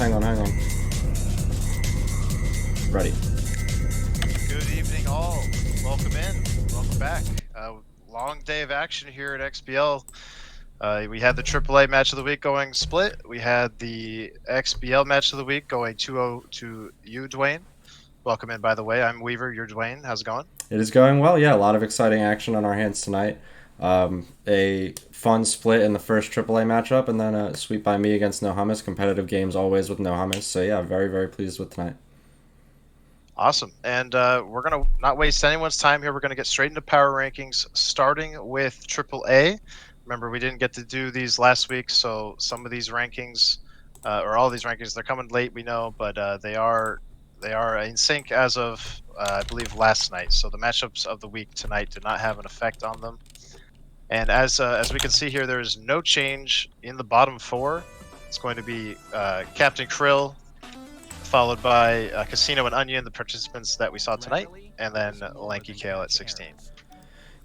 Hang on. Ready. Good evening, all. Welcome in. Welcome back. Long day of action here at XBL. We had the AAA match of the week going split. We had the XBL match of the week going 2-0 to you, Dwayne. Welcome in, by the way. I'm Weaver. You're Dwayne. How's it going? It is going well. Yeah, a lot of exciting action on our hands tonight. A fun split in the first AAA matchup, and then a sweep by me against No Hummus. Competitive games always with No Hummus. So yeah, very, very pleased with tonight. Awesome. And we're going to not waste anyone's time here. We're going to get straight into power rankings, starting with AAA. Remember, we didn't get to do these last week, so some of these rankings, or all these rankings, they're coming late, we know, but they are in sync as of, I believe, last night. So the matchups of the week tonight did not have an effect on them. And as we can see here, there is no change in the bottom four. It's going to be Captain Krill, followed by Casino and Onion, the participants that we saw tonight, and then Lanky Kale at 16.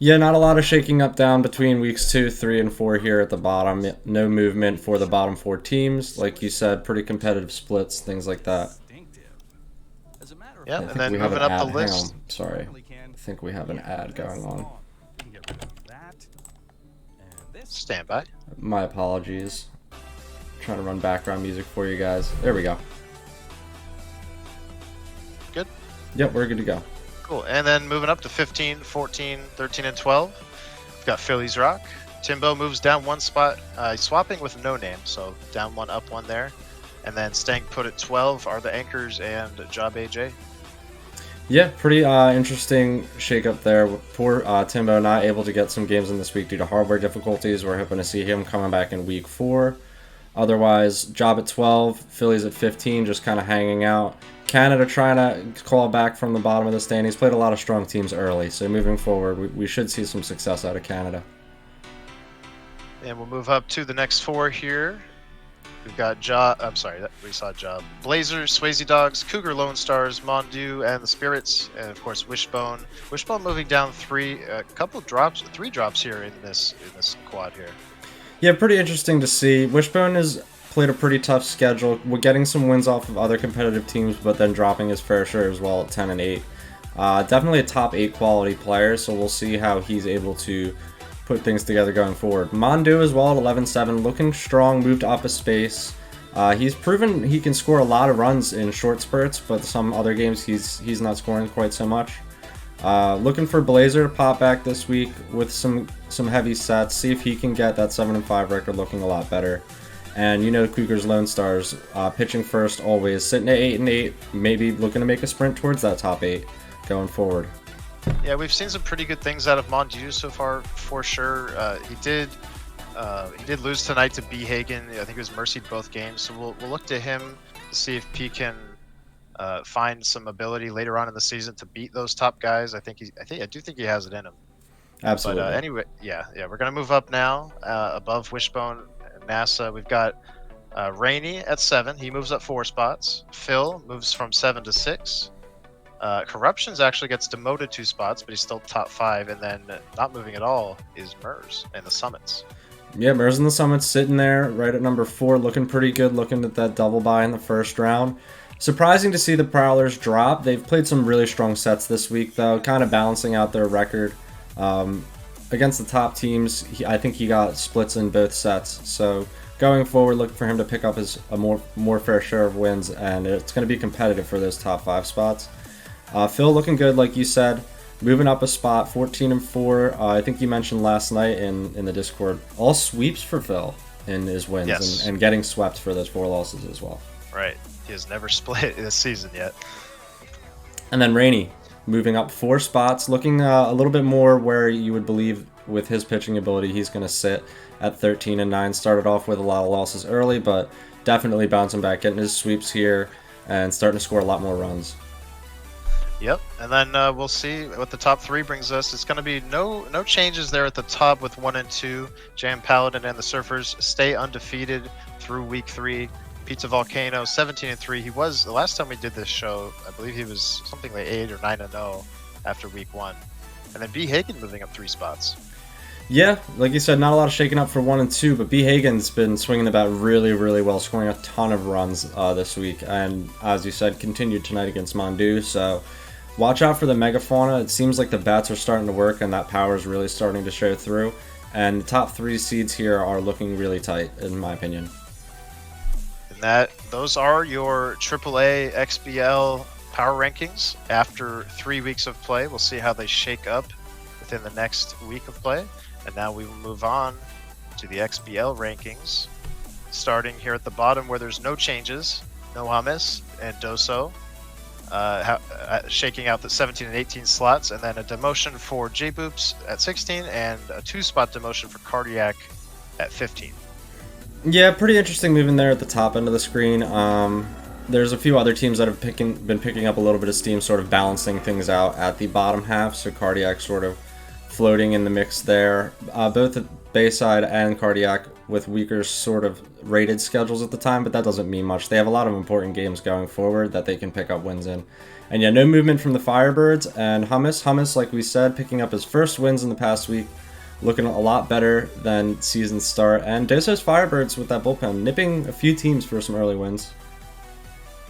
Yeah, not a lot of shaking up down between weeks 2, 3, and 4 here at the bottom. No movement for the bottom 4 teams. Like you said, pretty competitive splits, things like that. Yeah, and then moving up the list. Hang on. Sorry. I think we have an ad going on. Stand by. My apologies. Trying to run background music for you guys. There we go. Good? Yep, we're good to go. Cool. And then moving up to 15, 14, 13, and 12, we've got Phillies Rock. Timbo moves down one spot, swapping with No Name, so down one, up one there. And then staying put at 12 are the Anchors and Job AJ. Yeah, pretty interesting shakeup there. Poor Timbo not able to get some games in this week due to hardware difficulties. We're hoping to see him coming back in week 4. Otherwise, Job at 12, Phillies at 15, just kind of hanging out. Canada trying to claw back from the bottom of the standings. Played a lot of strong teams early, so moving forward, we should see some success out of Canada. And we'll move up to the next 4 here. We've got Job. I'm sorry, we saw Job. Blazers, Swayze Dogs, Cougar Lone Stars, Mondu, and the Spirits, and of course Wishbone. Wishbone moving down 3 drops here in this quad here. Yeah, pretty interesting to see. Wishbone has played a pretty tough schedule. We're getting some wins off of other competitive teams, but then dropping his fair share as well at 10 and 8. Definitely a top 8 quality player, so we'll see how he's able to put things together going forward. Mondu as well at 11-7, looking strong, moved up a space. He's proven he can score a lot of runs in short spurts, but some other games he's not scoring quite so much. Looking for Blazer to pop back this week with some heavy sets, see if he can get that 7-5 record looking a lot better. And you know Cougars Lone Stars, pitching first always, sitting at 8 and 8, maybe looking to make a sprint towards that top 8 going forward. Yeah, we've seen some pretty good things out of Mondu so far, for sure. He did lose tonight to B. Hagen. I think he was mercied both games, so we'll look to him to see if he can find some ability later on in the season to beat those top guys. I do think he has it in him. Absolutely. But anyway, yeah, we're gonna move up now above Wishbone and NASA. We've got Rainey at 7. He moves up 4 spots. Phil moves from 7 to 6. Corruptions actually gets demoted 2 spots, but he's still top 5. And then not moving at all is Mers and the Summits. Yeah, Mers and the Summits sitting there right at number 4, looking pretty good, looking at that double bye in the first round. Surprising to see the Prowlers drop. They've played some really strong sets this week, though, kind of balancing out their record. Against the top teams, I think he got splits in both sets. So going forward, looking for him to pick up a more fair share of wins, and it's going to be competitive for those top 5 spots. Phil looking good, like you said, moving up a spot, 14 and 4. I think you mentioned last night in the Discord, all sweeps for Phil in his wins, yes. and getting swept for those 4 losses as well. Right, he has never split this season yet. And then Rainey moving up 4 spots, looking a little bit more where you would believe with his pitching ability he's going to sit at 13 and 9. Started off with a lot of losses early, but definitely bouncing back, getting his sweeps here, and starting to score a lot more runs. Yep, and then we'll see what the top 3 brings us. It's going to be no changes there at the top with 1 and 2. Jam Paladin and the Surfers stay undefeated through week 3. Pizza Volcano 17 and 3. He was, the last time we did this show, I believe he was something like 8 or 9 and 0 after week 1. And then B. Hagen moving up 3 spots. Yeah, like you said, not a lot of shaking up for 1 and 2, but B. Hagen's been swinging the bat really, really well, scoring a ton of runs this week, and as you said, continued tonight against Mondu. So watch out for the megafauna. It seems like the bats are starting to work, and that power is really starting to show through. And the top 3 seeds here are looking really tight, in my opinion. And those are your AAA XBL power rankings after 3 weeks of play. We'll see how they shake up within the next week of play. And now we will move on to the XBL rankings, starting here at the bottom where there's no changes. No Hummus and Doso shaking out the 17 and 18 slots, and then a demotion for J-Boops at 16 and a 2-spot demotion for Cardiac at 15. Yeah, pretty interesting moving there at the top end of the screen. There's a few other teams that have been picking up a little bit of steam, sort of balancing things out at the bottom half, so Cardiac sort of floating in the mix there. Both Bayside and Cardiac with weaker sort of rated schedules at the time, but that doesn't mean much. They have a lot of important games going forward that they can pick up wins in. And yeah, no movement from the Firebirds and Hummus. Hummus, like we said, picking up his first wins in the past week, looking a lot better than season start. And Doso's Firebirds with that bullpen, nipping a few teams for some early wins.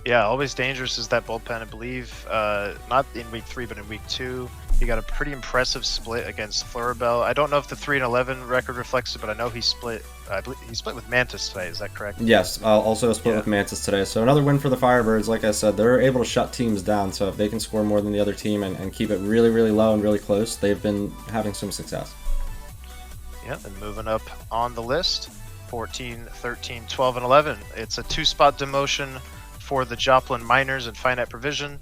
Yeah, always dangerous is that bullpen. I believe not in week 3, but in week 2, he got a pretty impressive split against Floribel. I don't know if the 3-11 record reflects it, but I know he split. I believe he split with Mantis today. Is that correct? Yes, also a split with Mantis today. So another win for the Firebirds. Like I said, they're able to shut teams down. So if they can score more than the other team and keep it really, really low and really close, they've been having some success. Yeah, and moving up on the list, 14, 13, 12, and 11. It's a 2-spot demotion for the Joplin Miners and Finite Provision.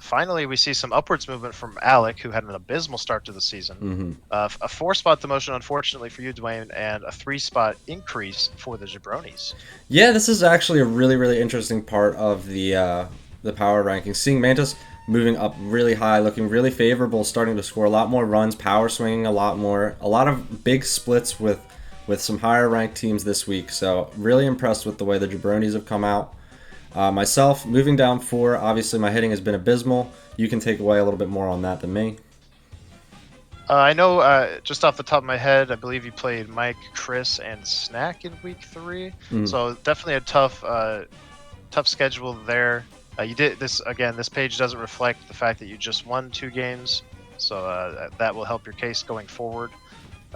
Finally, we see some upwards movement from Alec, who had an abysmal start to the season. Mm-hmm. A 4-spot demotion, unfortunately for you, Dwayne, and a 3-spot increase for the Jabronis. Yeah, this is actually a really, really interesting part of the power rankings. Seeing Mantis moving up really high, looking really favorable, starting to score a lot more runs, power swinging a lot more, a lot of big splits with some higher ranked teams this week. So really impressed with the way the Jabronis have come out. Myself, moving down 4, obviously my hitting has been abysmal. You can take away a little bit more on that than me. I know, just off the top of my head, I believe you played Mike, Chris, and Snack in week 3. Mm. So definitely a tough schedule there. You did this again. This page doesn't reflect the fact that you just won 2 games, so that will help your case going forward.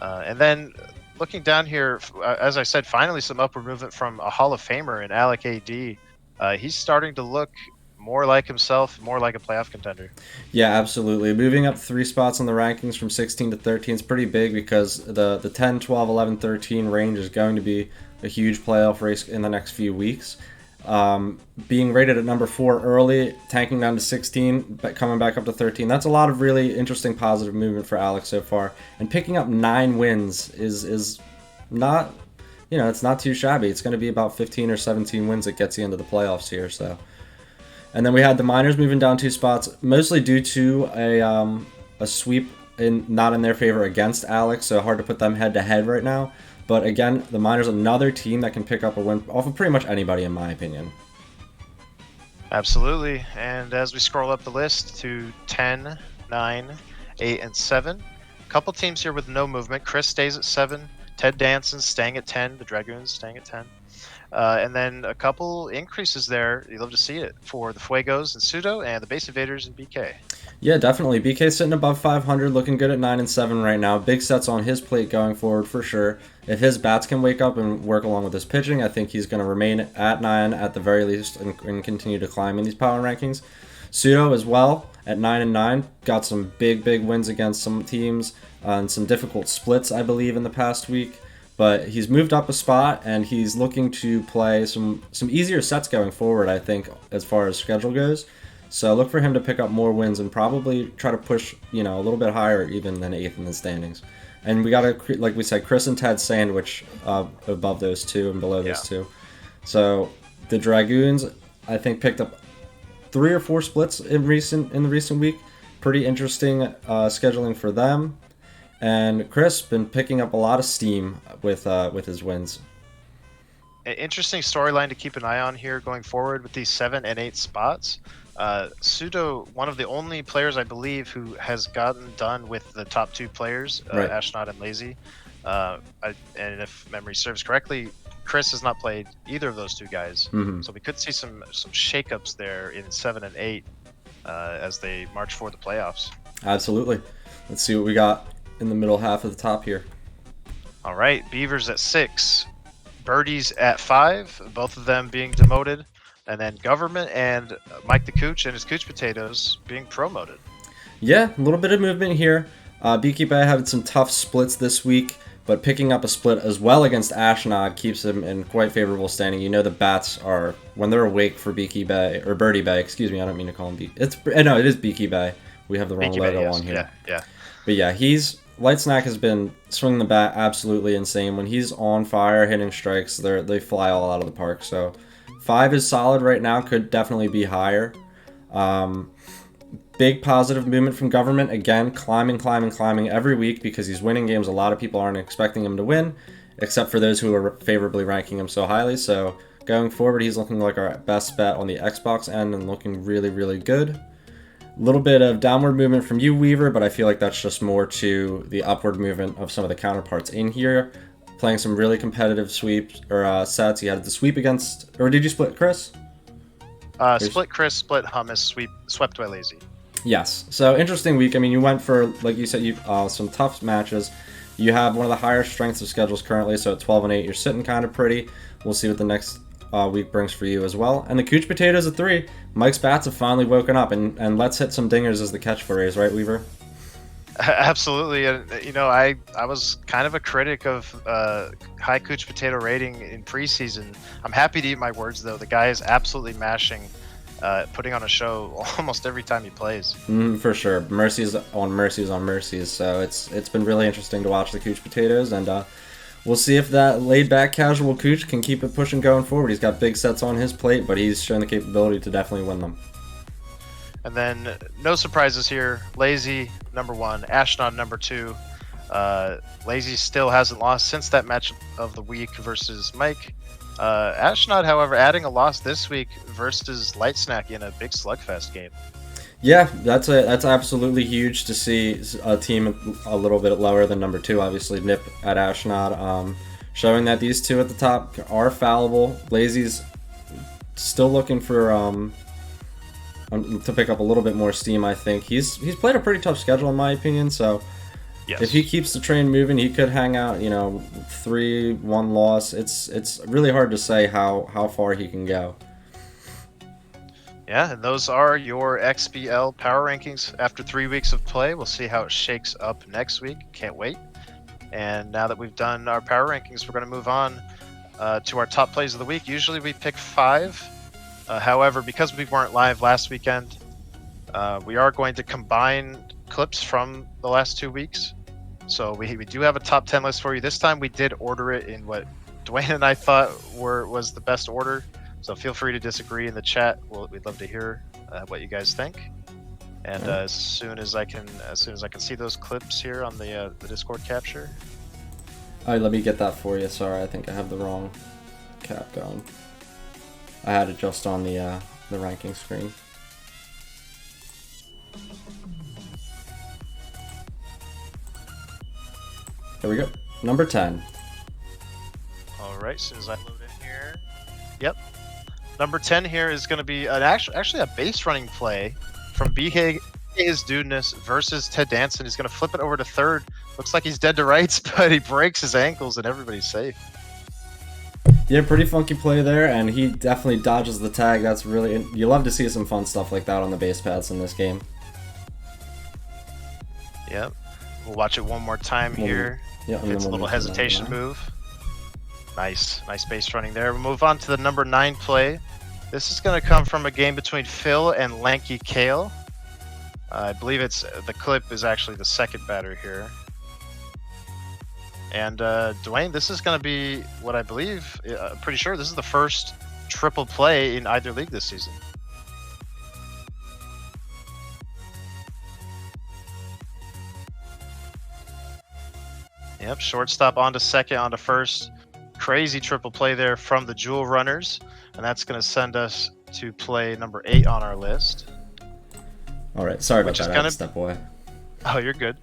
And then looking down here, as I said, finally some upward movement from a Hall of Famer in Alec AD. He's starting to look more like himself, more like a playoff contender. Yeah, absolutely. Moving up 3 spots on the rankings from 16 to 13 is pretty big because the 10, 12, 11, 13 range is going to be a huge playoff race in the next few weeks. Being rated at number 4 early, tanking down to 16, but coming back up to 13. That's a lot of really interesting positive movement for Alex so far. And picking up 9 wins is not, it's not too shabby. It's going to be about 15 or 17 wins that gets you into the playoffs here. So, and then we had the Miners moving down 2 spots, mostly due to a sweep not in their favor against Alex. So hard to put them head to head right now. But again, the Miners, another team that can pick up a win off of pretty much anybody, in my opinion. Absolutely. And as we scroll up the list to 10, 9, 8, and 7, a couple teams here with no movement. Chris stays at 7. Ted Danson's staying at 10. The Dragoons staying at 10. And then a couple increases there. You love to see it for the Fuegos and Pseudo and the Base Invaders and BK. Yeah, definitely. BK sitting above 500, looking good at 9 and 7 right now. Big sets on his plate going forward for sure. If his bats can wake up and work along with his pitching, I think he's going to remain at 9 at the very least and continue to climb in these power rankings. Pseudo as well at 9 and 9. Got some big wins against some teams and some difficult splits, I believe, in the past week. But he's moved up a spot, and he's looking to play some easier sets going forward, I think, as far as schedule goes. So look for him to pick up more wins and probably try to push, a little bit higher even than 8th in the standings. And we got to, like we said, Chris and Ted sandwich above those 2 and below those 2. So the Dragoons, I think, picked up 3 or 4 splits in the recent week. Pretty interesting scheduling for them. And Chris been picking up a lot of steam with his wins. An interesting storyline to keep an eye on here going forward with these 7 and 8 spots. Pseudo, one of the only players I believe who has gotten done with the top two players, Right. Ashnod and Lazy. And if memory serves correctly, Chris has not played either of those two guys, so we could see some shakeups there in 7 and 8 as they march for the playoffs. Absolutely. Let's see what we got in the middle half of the top here. All right, Beavers at 6, Birdies at 5, both of them being demoted, and then Government and Mike the Cooch and his Cooch Potatoes being promoted. Yeah, a little bit of movement here. Beekeeper had some tough splits this week, but picking up a split as well against Ashnod keeps him in quite favorable standing. You know the bats are, when they're awake for Beaky Bay, or Birdie Bay, excuse me, I don't mean to call him no, it is Beaky Bay. We have the wrong Beaky logo Bay, yes. on here. Yeah. But yeah, Light Snack has been swinging the bat absolutely insane. When he's on fire, hitting strikes, they fly all out of the park. So 5 is solid right now, could definitely be higher. Big positive movement from Government. Again, climbing every week because he's winning games a lot of people aren't expecting him to win, except for those who are favorably ranking him so highly. So going forward, he's looking like our best bet on the Xbox end and looking really, really good. A little bit of downward movement from you, Weaver, but I feel like that's just more to the upward movement of some of the counterparts in here. Playing some really competitive sweeps or sets. You had the sweep against, or did you split Chris? Split Chris, split Hummus, swept by Lazy. Yes. So interesting week. I mean, you went for, like you said, some tough matches. You have one of the higher strengths of schedules currently, so at 12 and 8, you're sitting kind of pretty. We'll see what the next week brings for you as well. And the Cooch Potatoes at 3. Mike's bats have finally woken up, and let's hit some dingers as the catchphrase, right, Weaver? Absolutely, and I was kind of a critic of high Cooch Potato rating in preseason. I'm happy to eat my words though. The guy is absolutely mashing, putting on a show almost every time he plays. For sure, mercies on mercies. So it's been really interesting to watch the Cooch Potatoes, and we'll see if that laid-back casual Cooch can keep it pushing going forward. He's got big sets on his plate, but he's shown the capability to definitely win them. And then no surprises here. Lazy number 1, Ashnod number 2. Lazy still hasn't lost since that match of the week versus Mike. Ashnod, however, adding a loss this week versus Light Snack in a big slugfest game. Yeah, that's absolutely huge to see a team a little bit lower than number 2, obviously Nip at Ashnod, showing that these two at the top are fallible. Lazy's still looking for to pick up a little bit more steam. I think he's played a pretty tough schedule in my opinion. So yes, if he keeps the train moving, he could hang out. 3-1 loss. It's really hard to say how far he can go. Yeah, and those are your XBL power rankings after 3 weeks of play. We'll see how it shakes up next week. Can't wait. And now that we've done our power rankings, we're going to move on to our top plays of the week. Usually we pick 5. However, because we weren't live last weekend, we are going to combine clips from the last 2 weeks. So we do have a top 10 list for you. This time we did order it in what Dwayne and I thought was the best order. So feel free to disagree in the chat. We'd love to hear what you guys think. And as soon as I can see those clips here on the Discord capture. All right, let me get that for you. Sorry, I think I have the wrong cap going. I had it just on the ranking screen. There we go. Number 10. All right, as soon as I load in here. Yep. Number 10 here is going to be actually a base running play from Behag His Dudeness versus Ted Danson. He's going to flip it over to third. Looks like he's dead to rights, but he breaks his ankles and everybody's safe. Yeah, pretty funky play there, and he definitely dodges the tag. That's really... You love to see some fun stuff like that on the base paths in this game. Yep. We'll watch it one more time here. Yeah, it's a little hesitation move. Nice base running there. We'll move on to the number 9 play. This is going to come from a game between Phil and Lanky Kale. I believe the clip is actually the second batter here. And Dwayne, this is going to be what I believe, I'm pretty sure this is the first triple play in either league this season. Yep, shortstop onto second, onto first. Crazy triple play there from the Jewel Runners. And that's going to send us to play number 8 on our list. All right, sorry about Which is that. I had to gonna- step away. Oh, you're good.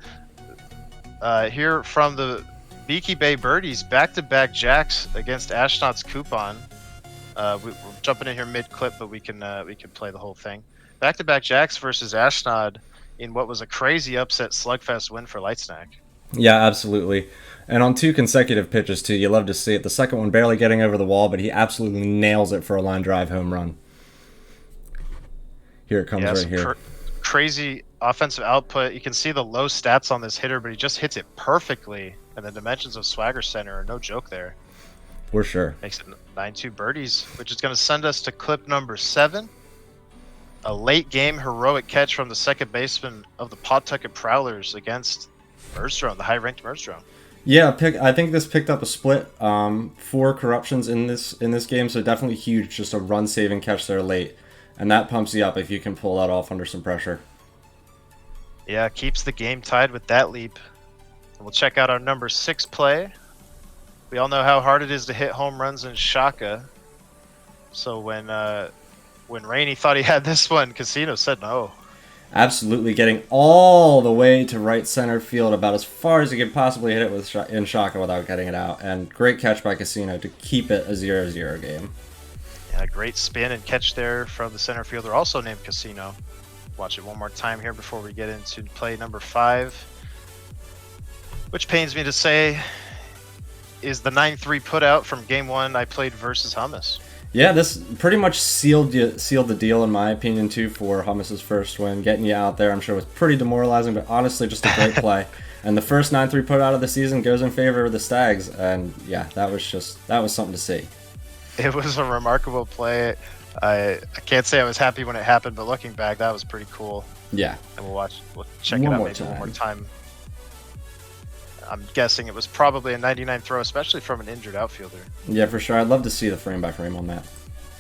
Here from the Beaky Bay Birdies, back-to-back jacks against Ashnod's Coupon. We're jumping in here mid-clip, but we can play the whole thing. Back-to-back jacks versus Ashnod in what was a crazy upset slugfest win for Light Snack. Yeah, absolutely. And on 2 consecutive pitches, too. You love to see it. The second one barely getting over the wall, but he absolutely nails it for a line drive home run. Here it comes right here. Crazy offensive output. You can see the low stats on this hitter, but he just hits it perfectly. And the dimensions of Swagger Center are no joke there. For sure. Makes it 9-2 birdies, which is going to send us to clip number 7. A late game heroic catch from the second baseman of the Pawtucket Prowlers against Merzdrone, the high-ranked Merzdrone. Yeah, I think this picked up a split. 4 corruptions in this game, so definitely huge. Just a run-saving catch there late, and that pumps you up if you can pull that off under some pressure. Yeah, keeps the game tied with that leap. And we'll check out our number 6 play. We all know how hard it is to hit home runs in Shaka. So when Rainey thought he had this one, Casino said no. Absolutely, getting all the way to right center field, about as far as you could possibly hit it in Shaka without getting it out. And great catch by Casino to keep it a 0-0 game. Yeah, great spin and catch there from the center fielder, also named Casino. Watch it one more time here before we get into play number 5. Which pains me to say is the 9-3 putout from game 1 I played versus Hummus. Yeah, this pretty much sealed the deal, in my opinion, too, for Hummus's first win. Getting you out there, I'm sure, was pretty demoralizing, but honestly, just a great play. And the first 9-3 put out of the season goes in favor of the Stags, and yeah, that was something to see. It was a remarkable play. I can't say I was happy when it happened, but looking back, that was pretty cool. Yeah. And we'll check it out maybe one more time. I'm guessing it was probably a 99 throw, especially from an injured outfielder. Yeah, for sure. I'd love to see the frame by frame on that.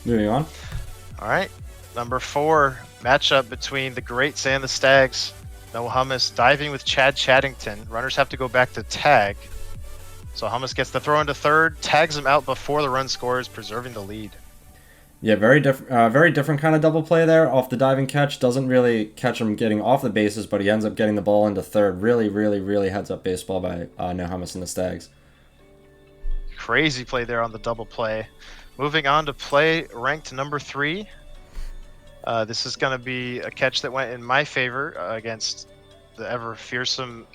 Moving on. All right. Number 4, matchup between the Greats and the Stags. No Hummus diving with Chad Chaddington. Runners have to go back to tag. So Hummus gets the throw into third, tags him out before the run scores, preserving the lead. Yeah, very different kind of double play there. Off the diving catch, doesn't really catch him getting off the bases, but he ends up getting the ball into third. Really, really, really heads up baseball by No Hummus and the Stags. Crazy play there on the double play. Moving on to play ranked number 3. This is going to be a catch that went in my favor against the ever fearsome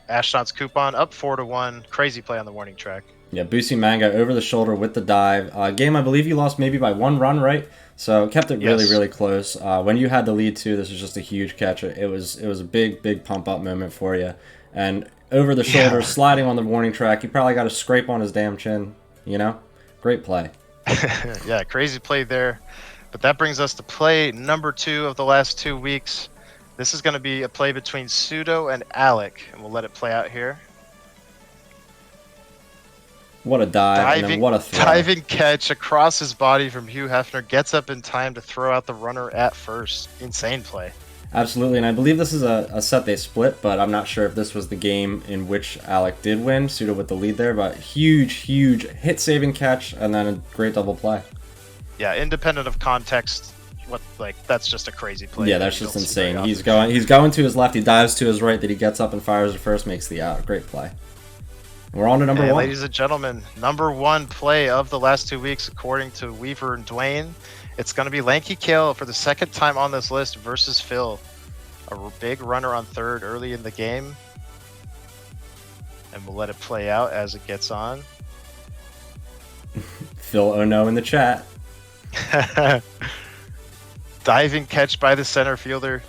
Ashnod's Coupon, up 4-1. Crazy play on the warning track. Yeah, Boosie Manga over the shoulder with the dive. Game, I believe you lost maybe by 1 run, right? So kept it really, really close. When you had the lead too, this was just a huge catch. It was a big pump up moment for you. And over the shoulder, sliding on the warning track, he probably got a scrape on his damn chin. You know, great play. Yeah, crazy play there. But that brings us to play number 2 of the last 2 weeks. This is going to be a play between Pseudo and Alec, and we'll let it play out here. What a dive, and then what a throw. Diving catch across his body from Hugh Hefner. Gets up in time to throw out the runner at first. Insane play. Absolutely, and I believe this is a set they split, but I'm not sure if this was the game in which Alec did win, Pseudo with the lead there, but huge hit-saving catch, and then a great double play. Yeah, independent of context, that's just a crazy play. Yeah, that's just insane. He's going to his left, he dives to his right, that he gets up and fires at first, makes the out. Great play. We're on to number 1. Ladies and gentlemen, number 1 play of the last 2 weeks, according to Weaver and Dwayne. It's going to be Lanky Kale for the second time on this list versus Phil. A big runner on third early in the game. And we'll let it play out as it gets on. Phil Oh No in the chat. Diving catch by the center fielder.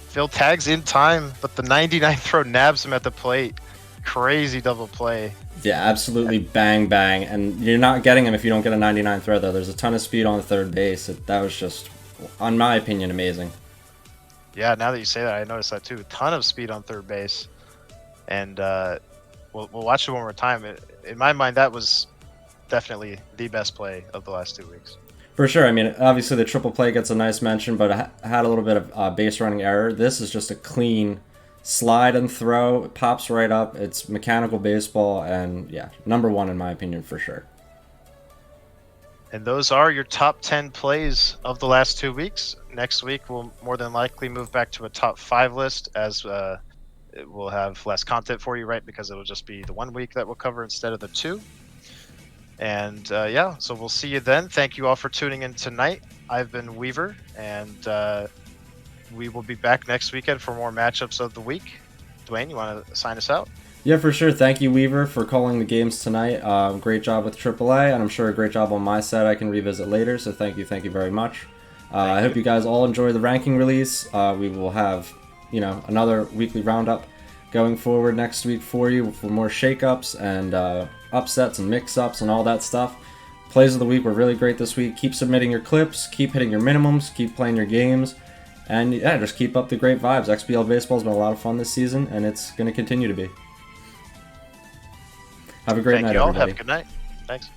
Phil tags in time, but the 99 throw nabs him at the plate. Crazy double play. Yeah, absolutely bang, and you're not getting him if you don't get a 99 throw, though. There's a ton of speed on third base. That was just, in my opinion, amazing. Yeah, now that you say that, I noticed that too. A ton of speed on third base. And we'll watch it one more time. In my mind, that was definitely the best play of the last 2 weeks. For sure. I mean, obviously the triple play gets a nice mention, but it had a little bit of base running error. This is just a clean slide and throw. It pops right up. It's mechanical baseball, and yeah, number 1 in my opinion for sure. And those are your top 10 plays of the last 2 weeks. Next week, we'll more than likely move back to a top 5 list as we'll have less content for you, right? Because it'll just be the 1 week that we'll cover instead of the 2. And yeah, so we'll see you then. Thank you all for tuning in tonight. I've been Weaver, and we will be back next weekend for more matchups of the week. Dwayne, you want to sign us out? Yeah, for sure. Thank you, Weaver, for calling the games tonight. Great job with AAA, and I'm sure a great job on my set I can revisit later, so thank you very much. I hope you guys all enjoy the ranking release. We will have, another weekly roundup going forward next week for you for more shakeups and upsets and mix-ups and all that stuff. Plays of the week were really great this week. Keep submitting your clips, keep hitting your minimums, keep playing your games, and yeah, just keep up the great vibes. XBL Baseball's been a lot of fun this season, and it's going to continue to be. Have a great night, Thank you all. everybody. Have a good night. Thanks.